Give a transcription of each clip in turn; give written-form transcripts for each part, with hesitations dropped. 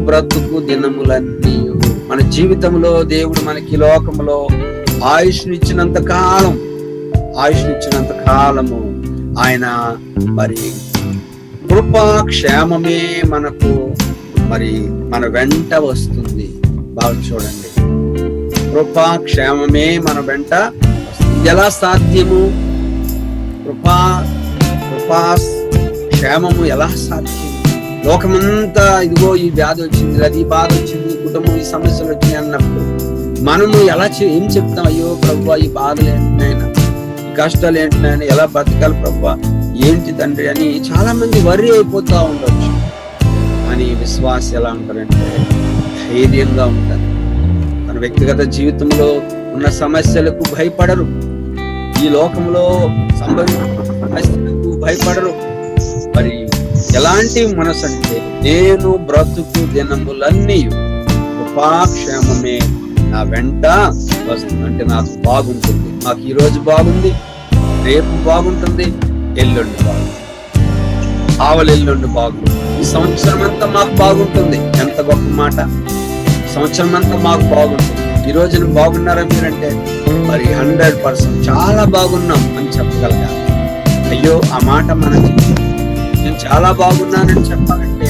బ్రతుకు దినములన్నీ, మన జీవితంలో దేవుడు మనకి లోకములో ఆయుష్నిచ్చినంత కాలము ఆయన మరి కృపా క్షేమమే మనకు మరి మన వెంట వస్తుంది. బాగా చూడండి, కృపా క్షేమమే మన వెంట వస్తుంది. ఎలా సాధ్యము? కృపా క్షేమము ఎలా సాధ్యం? లోకమంతా ఇదిగో ఈ వ్యాధి వచ్చింది, అది బాధ వచ్చింది, కుటుంబం ఈ సమస్యలు వచ్చినాయి అన్నప్పుడు మనము ఏం చెప్తాం? అయ్యో ప్రభువా, ఈ బాధలు ఏంటినైనా, ఈ కష్టాలు ఏంటినైనా, ఎలా బ్రతకాలి ప్రభువా, ఏంటి తండ్రి అని చాలా మంది వర్రీ అయిపోతా ఉండొచ్చు. కానీ విశ్వాస ఎలా ఉంటారంటే ధైర్యంగా ఉంటారు. తన వ్యక్తిగత జీవితంలో ఉన్న సమస్యలకు భయపడరు, ఈ లోకంలో సంభవించిన సమస్యలకు భయపడరు. మరి ఎలాంటి మనసు అంటే, నేను బ్రతుకు దినములన్నీ కృపాక్షేమమే నా వెంట వస్తుంది. అంటే నాకు బాగుంటుంది, నాకు ఈ రోజు బాగుంది, రేపు బాగుంటుంది, ఎల్లుండి బాగుంది, ఆవలెల్లుండి బాగుంటుంది, ఈ సంవత్సరం అంతా మాకు బాగుంటుంది. ఎంత గొప్ప మాట! సంవత్సరం అంతా మాకు బాగుంటుంది. ఈ రోజున బాగున్నారా మీరంటే మరి 100% చాలా బాగున్నాం అని చెప్పగలగాలి. అయ్యో, ఆ మాట మనకి నేను చాలా బాగున్నానని చెప్పాలంటే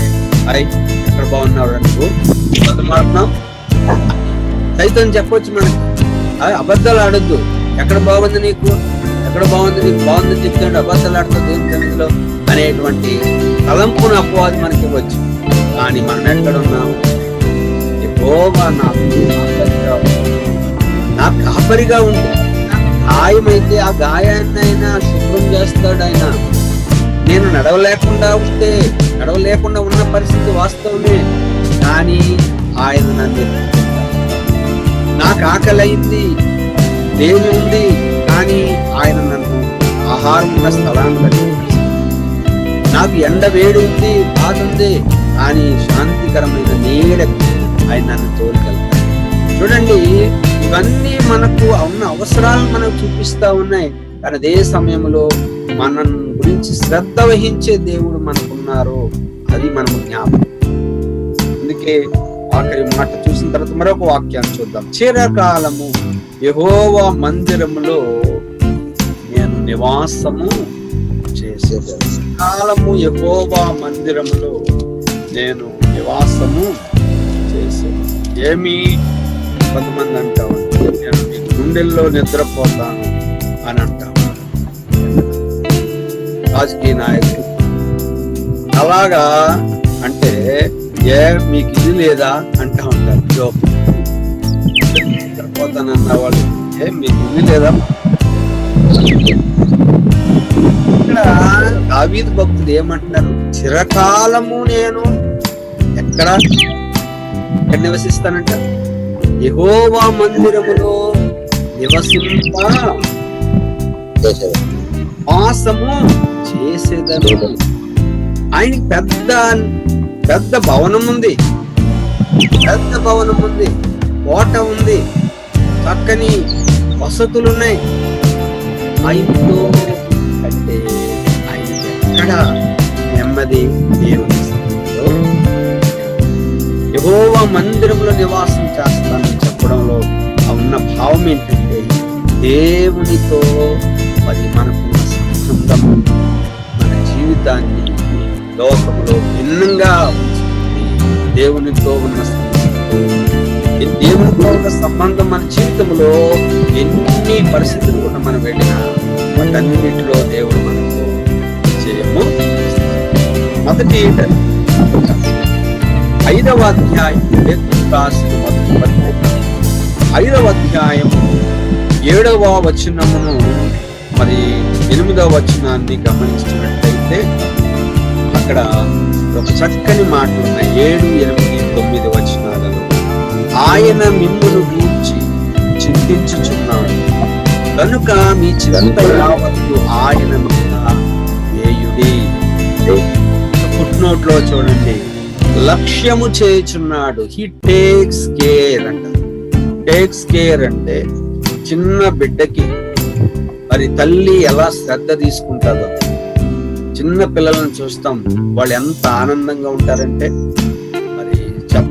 ఎక్కడ బాగున్నారు అనుకో మాట్లాడుతున్నాం సైతం చెప్పొచ్చు మనకి. అబద్ధాలు ఆడొద్దు. ఎక్కడ బాగుంది నీకు, ఎక్కడ బాగుంది నీకు, బాగుందని చెప్తాడు, అబద్ధాలు ఆడుతుంది దేవుని సన్నిధిలో అనేటువంటి తలంపున అపవాది మనకి ఇవ్వచ్చు. కానీ మనం ఎక్కడ ఉన్నాము? యెహోవా నా కాపరిగా ఉంది. గాయమైతే ఆ గాయాన్ని అయినా శుభ్రం చేస్తాడు ఆయన. నేను నడవలేకుండా ఉన్న పరిస్థితి వాస్తవమే, కానీ ఆయన నన్ను, నాకు ఆకలి అయింది, దేవి ఉంది, కానీ ఆయన నన్ను ఆహారం ఉన్న స్థలాన్ని బట్టి, నాకు ఎండ వేడి ఉంది, బాధ ఉంది, కానీ శాంతికరమైన నీడకు ఆయన నన్ను తోలుకెళ్తాడు. చూడండి, ఇవన్నీ మనకు ఉన్న అవసరాలను మనకు చూపిస్తా ఉన్నాయి. కానీ అదే సమయంలో మన గురించి శ్రద్ధ వహించే దేవుడు మనకున్నారు. అది మనము జ్ఞాపకం. అందుకే ఆఖరి మాట చూసిన తర్వాత మరొక వాక్యాన్ని చూద్దాం. చిరకాలము యెహోవా మందిరములో నేను నివాసము చేసేదాన్ని. కాలము యెహోవా మందిరములో నేను నివాసము చేసేది. ఏమి కొంతమంది అంటావు, నేను నీ గుండెల్లో నిద్రపోతాను అని అంటావు రాజకీయ నాయకులు. అలాగా అంటే మీకు ఇది లేదా అంటా ఉంటారు. జోక్ నిద్రపోతానన్న వాళ్ళు మీకు ఇది లేదా? ఇక్కడ దావీదు భక్తుడు ఏమంటున్నారు? చిరకాలము నేను ఎక్కడ నివసిస్తానంట? యెహోవా మందిరములో నివసింప వాసము చేసేదను. ఆయనకి పెద్ద భవనం ఉంది, కోట ఉంది, చక్కని వసతులున్నాయి. ఆయనతో అంటే ఆయన ఎక్కడ నెమ్మది? దేవుని యెహోవా మందిరంలో నివాసం చేస్తానని చెప్పడంలో ఉన్న భావం ఏంటంటే, దేవునితో మరి మనకున్న సంబంధం మన జీవితాన్ని లోకంలో భిన్నంగా ఉంచుతుంది. దేవునితో ఉన్న సంబంధం మన జీవితంలో ఎన్ని పరిస్థితులు కూడా మనం వెళ్ళినా వాటన్నిటిలో దేవుడు మనకు విజయము. మొదటి 5వ అధ్యాయం 5వ అధ్యాయం 7వ వచనమును మరి 8వ వచనాన్ని గమనించినట్లయితే అక్కడ ఒక చక్కని మాట ఉన్నాయి. 7, 8, 9 వచనాలలో ఆయన మిమ్మును గూర్చి చింతించుచున్నాడు కనుక మీ చింత యావత్తు ఆయన మీద వేయుడి. ఫుట్ నోట్ లో చూడండి, లక్ష్యము చేయుచున్నాడు. హీ టేక్స్ కేర్ అంట. టేక్స్ కేర్ అంటే చిన్న బిడ్డకి మరి తల్లి ఎలా శ్రద్ధ తీసుకుంటుందో. చిన్న పిల్లలను చూస్తాం, వాళ్ళు ఎంత ఆనందంగా ఉంటారంటే మరి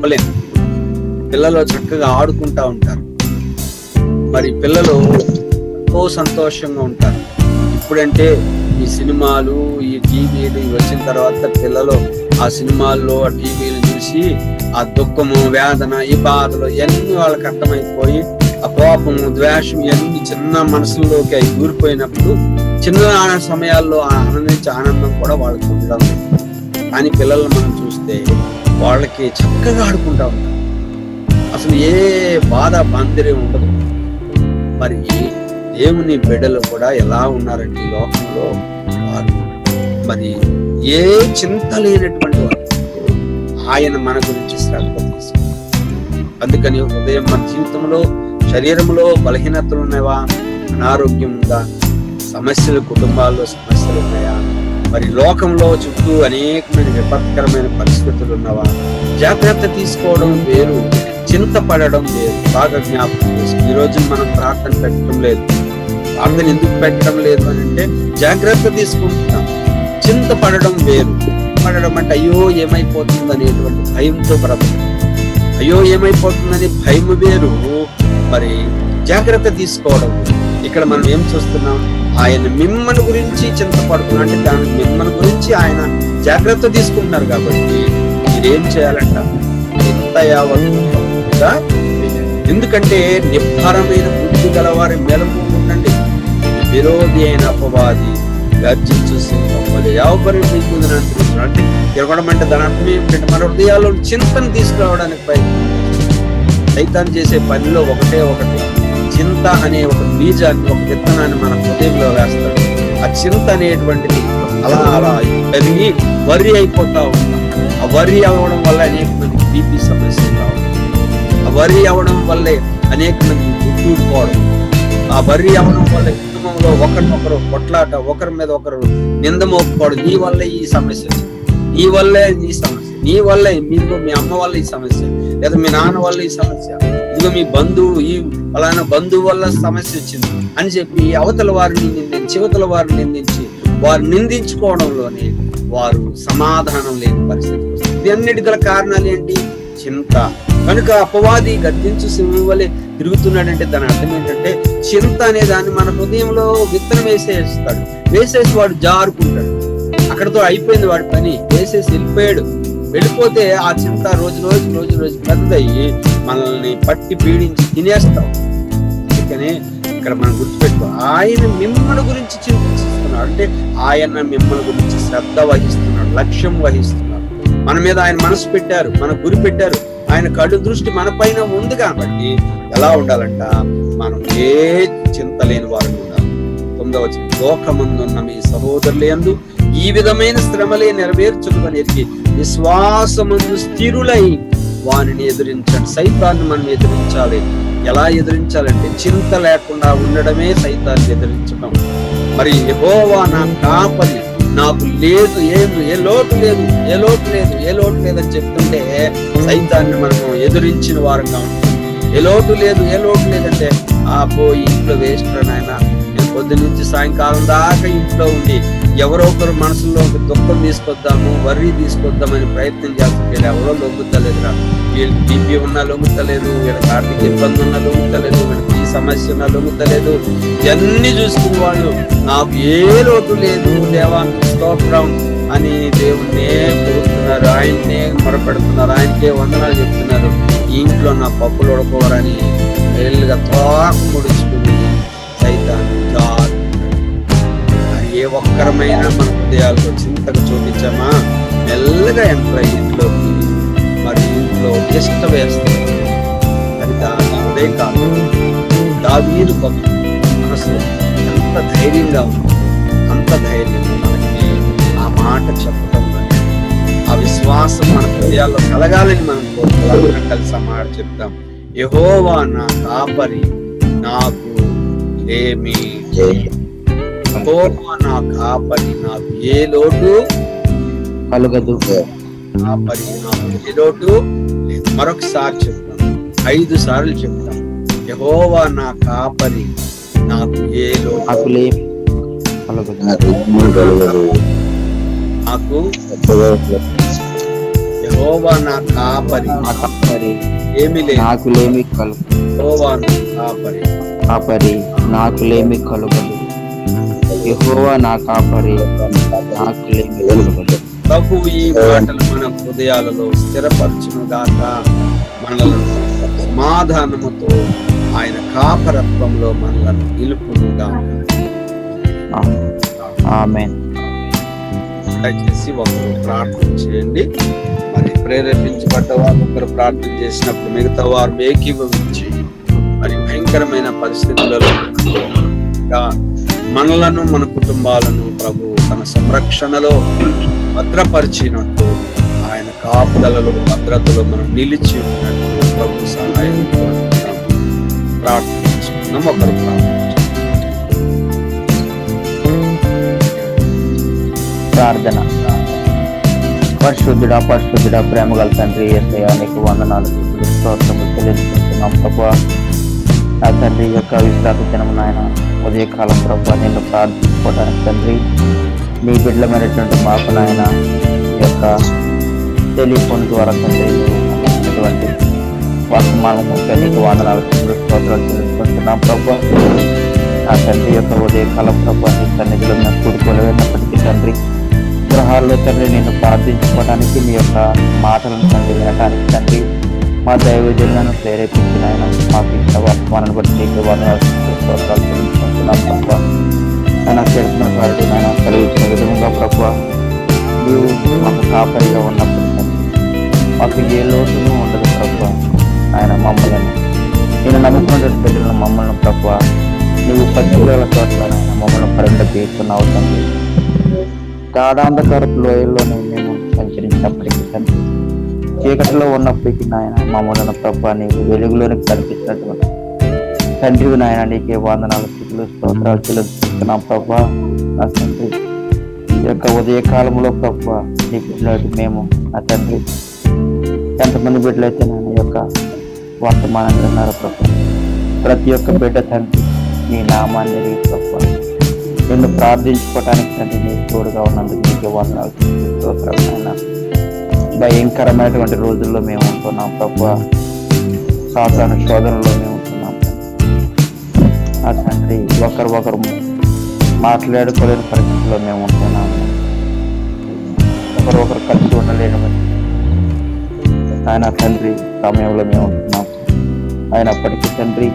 చెప్పలేము. పిల్లలు చక్కగా ఆడుకుంటా ఉంటారు, మరి పిల్లలు ఎంతో సంతోషంగా ఉంటారు. ఇప్పుడంటే ఈ సినిమాలు, ఈ టీవీలు ఇవి వచ్చిన తర్వాత పిల్లలు ఆ సినిమాల్లో ఆ టీవీలు చూసి ఆ దుఃఖము, వేదన, ఈ బాధలు ఇవన్నీ వాళ్ళకి అర్థమైపోయి ఆ కోపము, ద్వేషం ఇవన్నీ చిన్న మనసులోకి అవి ఊరిపోయినప్పుడు చిన్న సమయాల్లో ఆనందం కూడా వాళ్ళకి ఉండడం. కానీ పిల్లలు మనం చూస్తే వాళ్ళకి చక్కగా ఆడుకుంటా ఉంటారు, అసలు ఏ బాధ బందిరే ఉండదు. మరి దేవుని బిడ్డలు కూడా ఎలా ఉన్నారంటే ఈ లోకంలో వారు మరి ఏ చింత లేనటువంటి వారు. ఆయన మన గురించి శ్రద్ధ తీసుకుంటారు. అందుకని ఉదయం మన జీవితంలో, శరీరంలో బలహీనతలు ఉన్నాయా, అనారోగ్యం ఉందా, సమస్యలు, కుటుంబాల్లో సమస్యలు ఉన్నాయా, మరి లోకంలో చుట్టూ అనేకమైన విపత్కరమైన పరిస్థితులు ఉన్నవా, జాగ్రత్త తీసుకోవడం వేరు, చింత పడడం వేరు. బాగా జ్ఞాపకం చేసుకో. ఈ రోజు మనం ప్రార్థన పెట్టడం లేదు. ప్రార్థన ఎందుకు పెట్టడం లేదు అని అంటే జాగ్రత్త తీసుకుంటున్నాం. చింత పడడం వేరు. పడడం అంటే అయ్యో ఏమైపోతుంది అనేటువంటి భయంతో బ్రతకడం. అయ్యో ఏమైపోతుందని భయం వేరు, మరి జాగ్రత్త తీసుకోవడం. ఇక్కడ మనం ఏం చూస్తున్నాం, ఆయన మిమ్మల్ని గురించి చింతపడుతున్నా అంటే దాని మిమ్మల్ని గురించి ఆయన జాగ్రత్త తీసుకుంటున్నారు. కాబట్టి మీరేం చేయాలంట, ఇంత యావత్తుగా, ఎందుకంటే నిబ్బరమైన బుద్ధి గలవారి మెలము ఉండండి, విరోధి అయిన అపవాది గర్జించు సింహం వలె అంటే తిరగడం అంటే దాని అర్థం ఏమిటంటే మన హృదయాల్లో చింతను తీసుకురావడానికి ప్రయత్నం. సైతాన్ చేసే పనిలో ఒకటే ఒకటి, చింత అనే ఒక బీజాన్ని, ఒక విత్తనాన్ని మన హృదయంలో వేస్తాడు. ఆ చింత అనేటువంటిది అలా అలా పెరిగి వరి అయిపోతా ఉంటాం. ఆ వరి అవ్వడం వల్ల అనేక మంది బీపీ సమస్యలు రావడం, ఆ వరి అవ్వడం వల్లే అనేక మంది గుడ్డూరుకోవడం, ఆ వరి అవ్వడం వల్ల కుటుంబంలో ఒకరినొకరు కొట్లాట, ఒకరి మీద ఒకరు నింద మోపుకోవడం. నీ వల్లే ఈ సమస్య వచ్చింది, నీ వల్లే ఈ సమస్య, నీ వల్లే, మీకు మీ అమ్మ వల్ల ఈ సమస్య, లేదా మీ నాన్న వల్ల ఈ సమస్య, ఇదిగో మీ బంధువు, ఈ అలానా బంధువు వల్ల సమస్య వచ్చింది అని చెప్పి అవతల వారిని నిందించి, యువతల వారిని నిందించి, వారు నిందించుకోవడంలోనే వారు సమాధానం లేని పరిస్థితి వస్తుంది. ఇది అన్నిటి గల కారణాలు ఏంటి? చింత. కనుక అపవాది గర్జించు సింహం వలె తిరుగుతున్నాడంటే దాని అర్థం ఏంటంటే చింత అనే దాన్ని మన హృదయంలో విత్తనం వేసేస్తాడు. వేసేసి వాడు జారుకుంటాడు, అక్కడతో అయిపోయింది వాడి పని. వేసేసి వెళ్ళిపోయాడు. వెళ్ళిపోతే ఆ చింత రోజు పెద్దదయ్యి మనల్ని పట్టి పీడించి తినేస్తాం. అందుకనే ఇక్కడ మనం గుర్తుపెట్టుకో, ఆయన మిమ్మల్ని గురించి చింతిస్తున్నాడు అంటే ఆయన మిమ్మల్ని గురించి శ్రద్ధ వహిస్తున్నాడు, లక్ష్యం వహిస్తున్నాడు. మన మీద ఆయన మనసు పెట్టారు, మన గురి పెట్టారు. ఆయన కళ్ళు దృష్టి మన పైన ఉంది. కాబట్టి ఎలా ఉండాలంట, మనం ఏ చింత లేని వారు ఉండాలి. 9వ వచనం, లోకమందున్న మీ సహోదరుల యందు ఈ విధమైన శ్రమలే నెరవేర్చుకుని ఎరిగి విశ్వాసమందు స్థిరులై వారిని ఎదిరించండి. సైతాన్ని మనం ఎదిరించాలి. ఎలా ఎదిరించాలంటే చింత లేకుండా ఉండడమే సైతాన్ని ఎదిరించడం. మరి యెహోవా నా కాపరి, నాకు లేదు, ఏ లోటు లేదు అని చెప్తుంటే సైతాన్ని మనము ఎదురించిన వారంగా ఉంటాం. ఏ లోటు లేదంటే పోయి ఇంట్లో వేస్ట్ నాయన, నేను పొద్దు నుంచి సాయంకాలం దాకా ఇంట్లో ఉండి ఎవరో ఒకరు మనసులో దుఃఖం తీసుకొద్దాము, వర్రీ తీసుకొద్దామని ప్రయత్నం చేస్తుంటే ఎవరో లొంగుతలేదురా. వీళ్ళకి బీపీ ఉన్నా లొంగుతలేదు, వీళ్ళకి ఆర్థిక ఇబ్బంది ఉన్నా లొంగుతలేదు, వీళ్ళకి ఈ సమస్య ఉన్నా లొంగుతలేదు. ఇవన్నీ చూసుకుని వాళ్ళు నాకు ఏ లోటు లేదు, దేవా స్తోత్రం అని దేవుణ్ణే కోరుతున్నారు, ఆయన్నే మొరపెడుతున్నారు, ఆయనకే వందనాలు చెప్తున్నారు. ఇంట్లో నా పప్పులు ఉడకోరని మెల్లిగా తోక ముడుచుకుని సైతాన్ని జారు. ఏ ఒక్కరమైనా మన హృదయాల్లో చింతకు చూపించామా, మెల్లగా ఎంటర్ ఇంట్లోకి, మరి ఇంట్లో ఇష్ట వేస్తాం. అది అదే కాదు, దావీదు మనసు ఎంత ధైర్యంగా ఉంది, అంత ధైర్యంగా మనకి ఆ మాట చెప్పడం, ఆ విశ్వాసం మన హృదయాల్లో కలగాలని మనం కోరుకోవాలని కలిసి ఆ మాట చెప్తాం. యెహోవా నా కాపరి, నాకు ఏమీ యెహోవా నా కాపరి, నాకు ఏ లోటు కలగదు. కాపరి, నాకు ఏ లోటు లేదు. మరొకసారి చెప్తాం, 5 సార్లు చెప్తాం. యెహోవా నా కాపరి, నాకు ఏ లోటు నాకు యెహోవా నా కాపరి, నా కాపరి, ఏమి నాకు లేమి కలుగు. యెహోవా నా కాపరి, కాపరి నాకు లేమి కలుగదు. యెహోవా నా కాపరి, నాకు లేమి కలుగదు. ప్రభువు ఈ మాటలు మన హృదయాలలో స్థిరపరచును గాక. మనలను సమాధానముతో ఆయన కాపరత్వంలో మనలను నిలుపును గాక. ఆమేన్. దయచేసి ఒకరు ప్రార్థన చేయండి. మరి ప్రేరేపించబడ్డ వారు ఒకరు ప్రార్థన చేసినప్పుడు మిగతా వారు ఏకీభవించి మరి భయంకరమైన పరిస్థితులలో మనలను మన కుటుంబాలను ప్రభు తన సంరక్షణలో భద్రపరిచినట్టు, ఆయన కాపుదలలో భద్రతలో మనం నిలిచి ఉన్నట్టు ప్రభు సహాయం ప్రార్థించుకున్నాం. ఒకరు ప్రార్థన. పరిశుద్ధుడా ప్రేమగల తండ్రి యేసయ్యా, నీకు వందనాలు, స్తోత్రములు చెల్లించుకుంటున్నాం ప్రభువా. నా తండ్రి యొక్క విశ్రాంతి దినం నాయన ఉదయకాలం ప్రభువా నిన్ను ప్రార్థించుకోవడానికి తండ్రి నీ బిడ్డలమైనటువంటి మాకు నాయన ఈ యొక్క టెలిఫోన్ ద్వారా తండ్రి అటువంటి వర్తమానం నీకు వందనాలు, స్తోత్రాలు చెల్లించుకుంటున్నాం ప్రభువా. నా తండ్రి యొక్క ఉదయకాలం ప్రభువా నీ సన్నిధిలో మేము కూడుకోలేనప్పటికీ తండ్రి గృహాల్లో తండ్రి నేను ప్రార్థించుకోవడానికి నీ యొక్క మాటలను తండ్రి వినడానికి తండ్రి మా దైవజనులను ప్రేరేపించిన ఆయన మాకు ఇచ్చిన వర్తమానాన్ని బట్టి నీకు వందనాలు చెల్లించుకుంటున్నాం ప్రభువా. ఆయన చేస్తున్న వారికి ఆయన కలిగించిన విధంగా ప్రభువా నీవు మాకు కాపరిగా ఉన్నప్పుడు మాకు ఏ లోటును ఉండదు ప్రభువా. ఆయన మమ్మల్ని నేను నమ్ముకున్నటువంటి బిడ్డలను మమ్మల్ని ప్రభువా నీవు పచ్చివేల చోట్ల ఆయన మమ్మల్ని పరిమిత తీస్తున్నావు తండ్రి. గాఢాంధకారపు లోయల్లోనే మేము సంచరించినప్పటికీ తండ్రి, చీకటిలో ఉన్నప్పటికీ నాయన మమ్మల్ని ప్రభువా నీవు వెలుగులోనికి కనిపించినటువంటి తండ్రివి నాయన నీకే వందనాలు, స్థితులు, స్తోత్రాలు చెల్లిస్తున్నాం ప్రభువా. నా తండ్రి ఈ యొక్క ఉదయకాలంలో ప్రభువా నీ బిడ్డలు మేము నా తండ్రి ఎంతమంది బిడ్డలైతే నాయన ఈ యొక్క వర్తమానాన్ని విన్నారు ప్రభువా, ప్రతి ఒక్క బిడ్డ తండ్రి నీ నామాన్ని ఎరిగి ప్రభువా నిన్ను ప్రార్థించుకోవటానికి తండ్రి నీ తోడుగా ఉన్నందుకు నీకే వందనాలు, స్తోత్రాలు నాయన. భయంకరమైనటువంటి రోజుల్లో మేము ఉంటున్నాం ప్రభువా, సాధారణ శోధనలో మేము ఉంటున్నాం ఆ తండ్రి. ఒకరు మాట్లాడుకోలేని పరిస్థితుల్లో మేము ఉంటున్నాము, ఒకరు కలిసి ఉండలేని ఆయన తండ్రి సమయంలో మేము ఉంటున్నాం. అయినప్పటికీ తండ్రి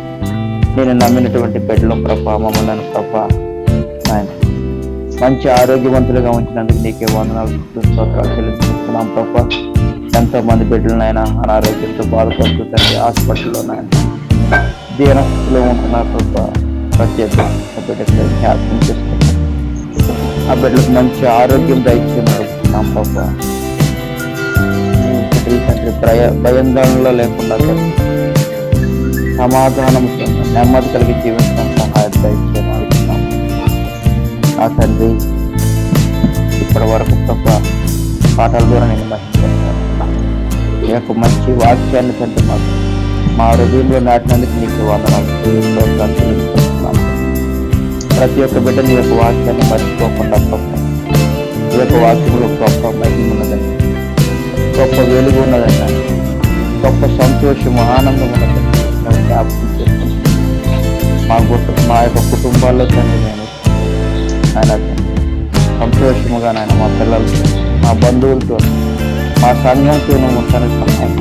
నేను నమ్మినటువంటి బిడ్డలు ప్రభా మమ్మల్ని ప్రభా ఆయన మంచి ఆరోగ్యవంతులుగా ఉంచినందుకు నీకే వందనాలు, స్తోత్రాలు చెల్లిస్తున్నాం ప్రభా. ఎంతో మంది బిడ్డలనైనా అనారోగ్యంతో బాధపడుతూ తండ్రి హాస్పిటల్లో నాయన దీనస్థితిలో ఉంటున్నారు ప్రభా. ప్రత్యేక బిడ్డలు జ్ఞాపకం చేసుకుంటాం, ఆ బిడ్డలకు మంచి ఆరోగ్యం దయచేస్తున్నాం ప్రభా. తండ్రి భయాందోళనలో లేకుండా సమాధానంతో నెమ్మది కలిగి జీవించడం సహాయం దయచేస్తున్నాం ఆ తండ్రి. ఇప్పటి వరకు తప్ప పాటల ద్వారా నేను మహిళ ఈ యొక్క మంచి వాక్యాన్ని తండ్రి మాకు మా హృదయంలో నాటినందుకు నీకు వందనాలు చెల్లిస్తున్నాం. ప్రతి ఒక్క బిడ్డ నీ యొక్క వాక్యాన్ని మర్చిపోకుండా గొప్ప ఈ యొక్క వాక్యంలో గొప్ప మహిమ ఉన్నదండి, గొప్ప వెలుగు ఉన్నదండి, గొప్ప సంతోషము ఆనందం ఉన్నదండి. జ్ఞాపకం చేసుకుంటాం మా యొక్క కుటుంబాల్లో తండ్రి నేను ఆయన సంతోషముగా నాయన మా పిల్లలతో మా బంధువులతో మా సంఘంతో ఉంటానికి సహాయం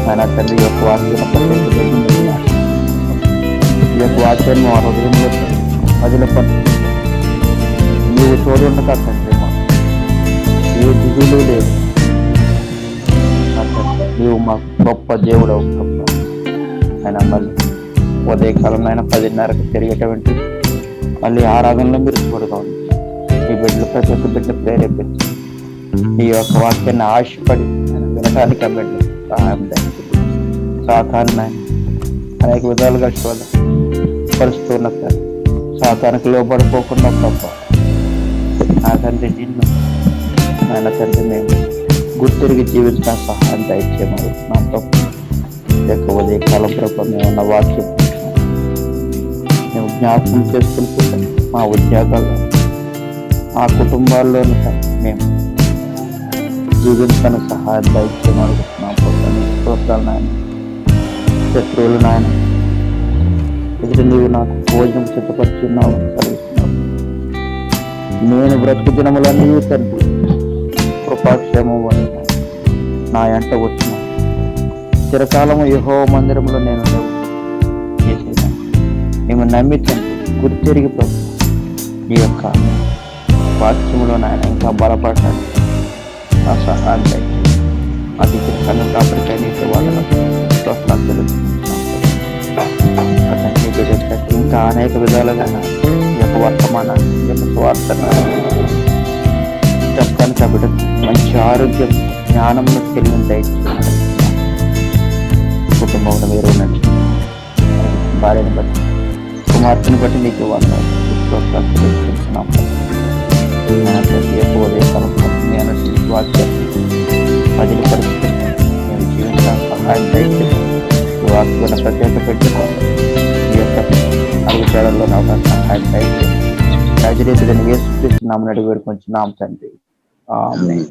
ఆయన తండ్రి యొక్క వాక్యం ఈ యొక్క వాక్యాన్ని మా హృదయంలో మధ్యలో నీవు తోడుండగా తండ్రి మా ఏ దిగులు లేదు, నీవు మాకు గొప్ప దేవుడు ఆయన. మళ్ళీ ఉదయకాలం అయినా 10:30కి తిరిగేటువంటి మళ్ళీ ఆరాధనలో మీరు తోడుగా ఉంది. ఈ బిడ్డలు ప్రతి ఒక్క బిడ్డ ప్రేరేపించి ఈ యొక్క వాక్యాన్ని ఆశపడి వినటానికి ఆ బిడ్డలు సహాయం సాతాన్ని అనేక విధాలుగా పరుస్తున్న సార్ సాతానికి లోబడిపోకుండా గొప్ప నా తండ్రి నిన్ను ఆయన తండ్రి మేము గుర్తిరిగి జీవించడం సహాయం దయచేయమని యొక్క ఉదయకాలం ప్రభు మేమున్న వాక్యం మేము జ్ఞాపకం చేసుకుంటూ మా ఉద్యోగాల్లో మా కుటుంబాల్లోని మేము జీవించడానికి సహాయం దయచేయమని అడుగుతున్నాం ప్రభు. నీకు స్తోత్రాలు నాయన. శత్రువులు నాయన ఎదురు నీవు నాకు భోజనం సిద్ధపరుచున్నావు కలిగిస్తున్నావు. నేను బ్రతుకు దినములన్నీ తండ్రి కృపాక్షేమం నా ఎంట వచ్చిన చిరకాలము యెహోవా మందిరంలో నేను చేసేదా మేము నమ్మించండి గుర్తిరిగి ప్రభు ఈ యొక్క వాక్యములో నాయన ఇంకా బలపడటానికి నా సహాయం దయచేయండి. అది కన్ను కాపరికై నీకు వాళ్ళను ఇంకా అనేక విధాలుగా ఈ యొక్క వర్తమానాన్ని ఈ యొక్క స్వార్థను చెప్పడానికి కాబట్టి మంచి ఆరోగ్యం జ్ఞానమును తెలియని దయచేయండి. కుటుంబంలో మీరు ఉండండి. భార్యను బట్టి కుమార్తెను బట్టి నీకు వాళ్ళు తెలుసుకుంటున్నాం. ప్రతి ఎక్కువ నేను వాక్యం పదిలి పరిస్థితి నేను జీవించడానికి సహాయం దయచేసి వాక్యం ప్రత్యేక పెట్టుకున్నాను. ఈ యొక్క అడుగుజాడల్లో నాకు సహాయం దయచేసి రాజరీతిని వేసుకున్నాము నడివేడుకొంచున్నాం తండ్రి. ఆమేన్.